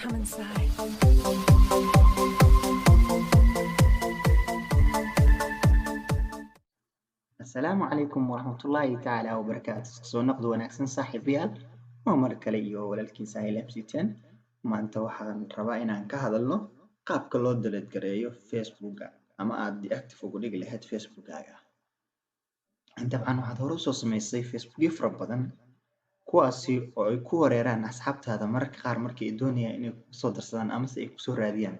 Come inside. السلام عليكم ورحمة الله تعالى وبركاته. soo noqdo wanaagsan saaxiibayaal waa mar kale iyo walaalkiin Sahil Absitan. Maanta waxaan rabaa inaan ka hadalno qaabka loo delete gareeyo Facebook-ga ama aad deactive ugu dhigi lahayd Facebook-gaaga. Dabcan waxaad hore usoo samaysay Facebook-yo fara badan kuwaasi oo ay ku wareeraan asxaabtaada mararka qaar markii ay doonayaan inay kusoo darsadaan amase ay kusoo raadiyaan.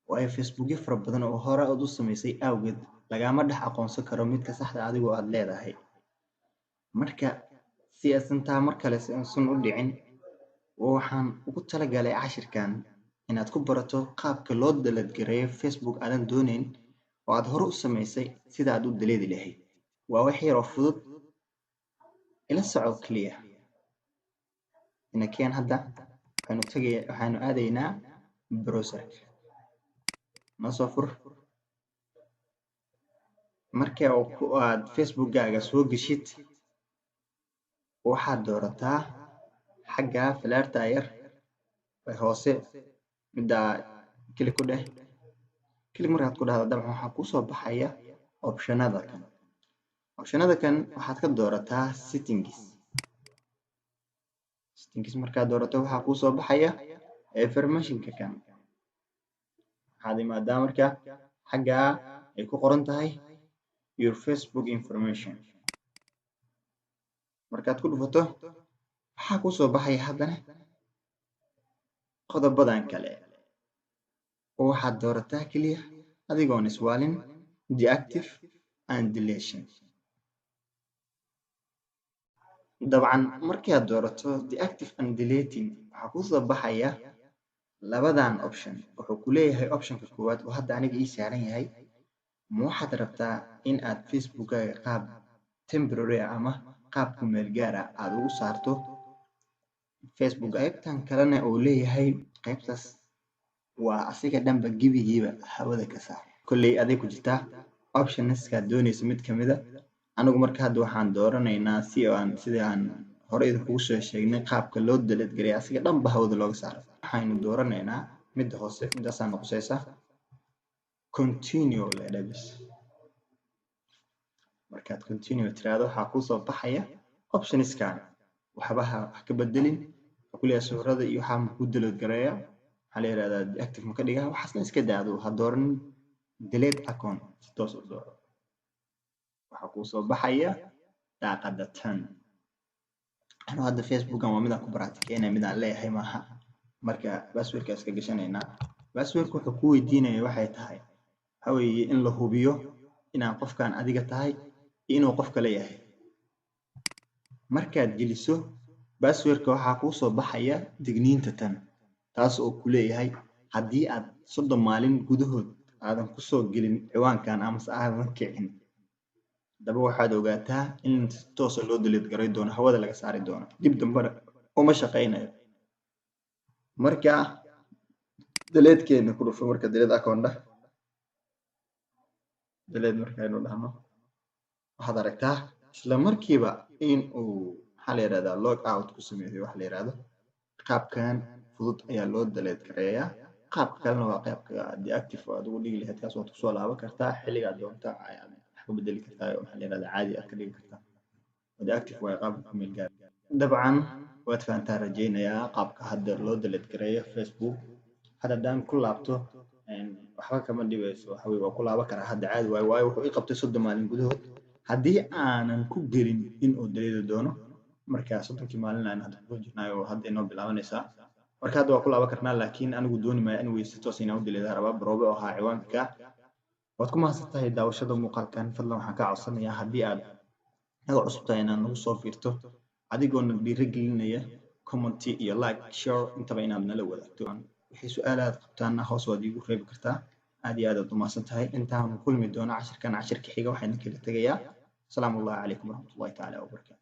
waayo Facebook-yo fara badan oo hore aad u samaysay awgeed lagama dhex aqoonsan karo midka saxda adigoo aad leedahay. Marka si aysan taa mar kale san u dhicin waxaan ugu talagalay cashirkan inaad ku barato qaabka loo delete gareeyo Facebook aadan doonayn oo aad hore u samaysay sida aad u delete lahayd. waa wax yar oo fudud ila soco kaliya. inakeen hadda waxaanu aadaynaa browser ma soo fur. marka aad Facebook-gaaga soo gashid waxaad doorataa xagga falaarta yar ee hoose midda klik ku dheh. klik markaad ku dhahdo dabcan waxaa kusoo baxaya optionada kan. waxaad ka doorataa settings markaad doorato waxaa kusoo baxaya information-ka kan. waxaad imaadaa marka xagga ay ku qoran tahay your Facebook information. markaad ku dhufato waxaa kusoo baxaya haddana qodobadan kale oo waxaad doorataa kaliya adigoon iswaalin deactive and deletion. dabcan markii aad doorato deactive and deleting waxaa kusoo baxaya labadan option. wuxuu ku leeyahay optionka koowaad oo hadda aniga ii saaran yahay ma waxaad rabtaa in aad Facebook-gaaga qaab temporary ama qaab ku meel gaar ah aad ugu saarto Facebook. qaybtan kalena uu leeyahay qaybtaas waa asiga dhanba gebigiiba hawada ka saar. kolley aday ku jirtaa optionskaad doonayso mid ka mid a. anigu marka hadda waxaan dooranaynaa sidii aan hore idinkugu soo sheegnay qaabka loo delete gareeyo asiga dhanba hawada looga saaro. waxaynu dooranaynaa midda hoose midaasaa noqosaysa continue leedhabis. markaad continue tiraahdo waxaa kusoo baxaya optionskan. wax ka bedelin kuliya suurada iyo waxaa ma ku delete gareeya waxaa la yiraahdaa deactive ma ka dhigaa waxaasna iska daado ha dooranin delete account si toos u dooro. waxaa kusoo baxaya daaqada tan. anuu hadda Facebook-gan waa midaan ku baraatikeynaya midaan leeyahay maaha. marka passwordka iska gashanaynaa. passwordka wuxuu ku weydiinaya waxay tahay haweeye in la hubiyo inaan qofkan adiga tahay iyo inuu qof kale yahay. markaad geliso passwordka waxaa kusoo baxaya digniinta tan taas oo ku leeyahay haddii aad 30 maalin gudahood aadan kusoo gelin ciwaankan amase aadan kicin daba waxaad ogaataa in si toos ah loo delete gareey doono hawada laga saari doono dib dambana uma shaqeynayo. marka delete-keena ku dhufo marka delete account delete markaynu dhahno waxaad aragtaa isla markiiba in uu maxaa la yiraahdaa log out ku sameeyo. wax la yiraahdo qaabkan fudud ayaa loo delete gareeyaa. qaabka kalena waa qaabka deactive oo aad ugu dhigi lahayd kaas waad kusoo laaban kartaa xilliga aad doonto ayaad wax ku bedeli kartaa oo maxaa la yiraahdaa caadi aad ka dhigi kartaa. deactive waa qaabka ku meel gaar. dabcan waad fahantaa rajaynayaa qaabka hadda loo delete gareeyo Facebook. haddaan ku laabto waxba kama dhibayso waxa weeye waa ku laaban karaa hadda caadi waayo wuxuu i qabtay 30 maalin gudahood haddii aanan ku gelin in uu delete doono. marka 30 maalin aan hadda ku jirnaayo hadda inoo bilaabanaysaa. marka hadda waa ku laaban karnaa laakiin anigu dooni maayo in weysi toos inaan u delete rabaa baroobe oo ahaa ciwaanka. waad ku mahadsantahay daawashada muuqaalkan. fadlan waxaan ka codsanayaa haddii aad naga cusub tahay inaad nagu soo fiirto adigoona dhiirigelinaya comment iyo like share intaba inaad nala wadaagto. wixii su'aalaad qabtaana hoos waad iigu reebi kartaa. aad iyo aad u mahadsantahay. intaan kulmi doono cashirkan cashirka xiga waxaan kala tagayaa. asalaamu calaykum waraxmatullaahi tacaala wabarakaatu.